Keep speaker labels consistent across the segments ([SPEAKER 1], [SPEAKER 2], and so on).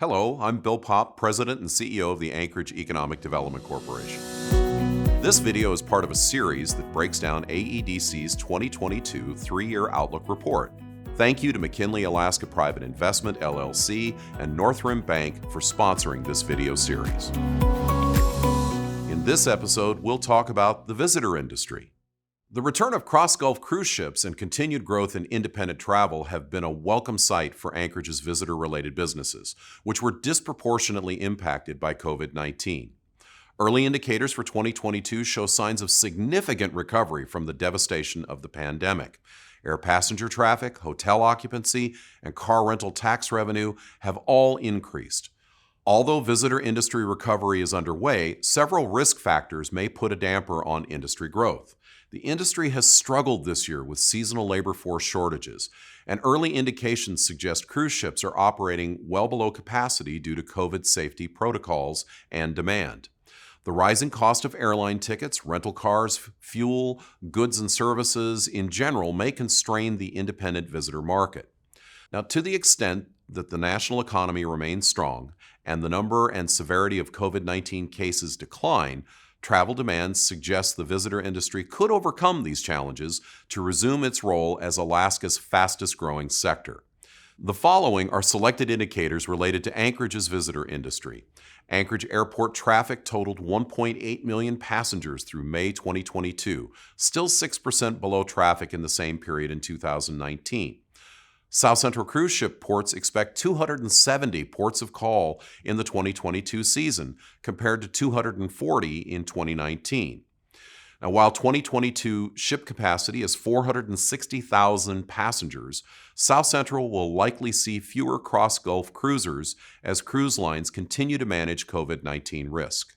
[SPEAKER 1] Hello, I'm Bill Popp, President and CEO of the Anchorage Economic Development Corporation. This video is part of a series that breaks down AEDC's 2022 three-year Outlook report. Thank you to McKinley Alaska Private Investment, LLC, and Northrim Bank for sponsoring this video series. In this episode, we'll talk about the visitor industry. The return of cross-Gulf cruise ships and continued growth in independent travel have been a welcome sight for Anchorage's visitor-related businesses, which were disproportionately impacted by COVID-19. Early indicators for 2022 show signs of significant recovery from the devastation of the pandemic. Air passenger traffic, hotel occupancy, and car rental tax revenue have all increased. Although visitor industry recovery is underway, several risk factors may put a damper on industry growth. The industry has struggled this year with seasonal labor force shortages, and early indications suggest cruise ships are operating well below capacity due to COVID safety protocols and demand. The rising cost of airline tickets, rental cars, fuel, goods and services in general may constrain the independent visitor market. Now, to the extent that the national economy remains strong and the number and severity of COVID-19 cases decline, travel demand suggests the visitor industry could overcome these challenges to resume its role as Alaska's fastest-growing sector. The following are selected indicators related to Anchorage's visitor industry. Anchorage Airport traffic totaled 1.8 million passengers through May 2022, still 6% below traffic in the same period in 2019. South Central cruise ship ports expect 270 ports of call in the 2022 season, compared to 240 in 2019. Now, while 2022 ship capacity is 460,000 passengers, South Central will likely see fewer cross-Gulf cruisers as cruise lines continue to manage COVID-19 risk.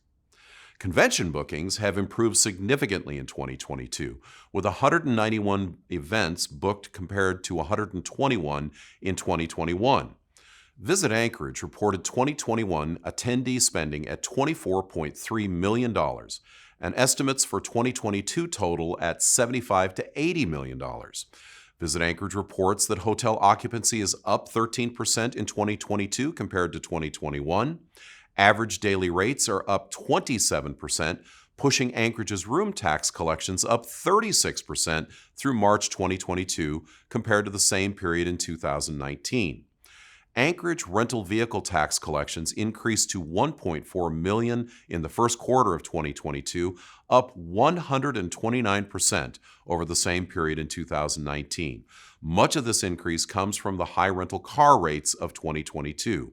[SPEAKER 1] Convention bookings have improved significantly in 2022, with 191 events booked compared to 121 in 2021. Visit Anchorage reported 2021 attendee spending at $24.3 million, and estimates for 2022 total at $75 to $80 million. Visit Anchorage reports that hotel occupancy is up 13% in 2022 compared to 2021. Average daily rates are up 27%, pushing Anchorage's room tax collections up 36% through March 2022 compared to the same period in 2019. Anchorage rental vehicle tax collections increased to $1.4 million in the first quarter of 2022, up 129% over the same period in 2019. Much of this increase comes from the high rental car rates of 2022.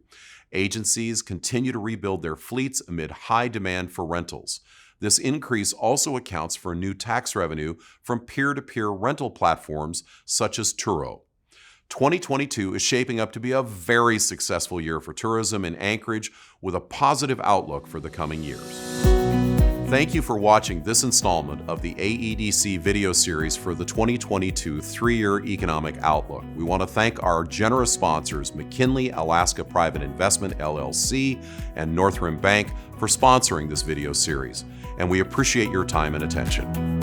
[SPEAKER 1] Agencies continue to rebuild their fleets amid high demand for rentals. This increase also accounts for new tax revenue from peer-to-peer rental platforms such as Turo. 2022 is shaping up to be a very successful year for tourism in Anchorage, with a positive outlook for the coming years. Thank you for watching this installment of the AEDC video series for the 2022 three-year economic outlook. We want to thank our generous sponsors, McKinley Alaska Private Investment, LLC, and Northrim Bank for sponsoring this video series, and we appreciate your time and attention.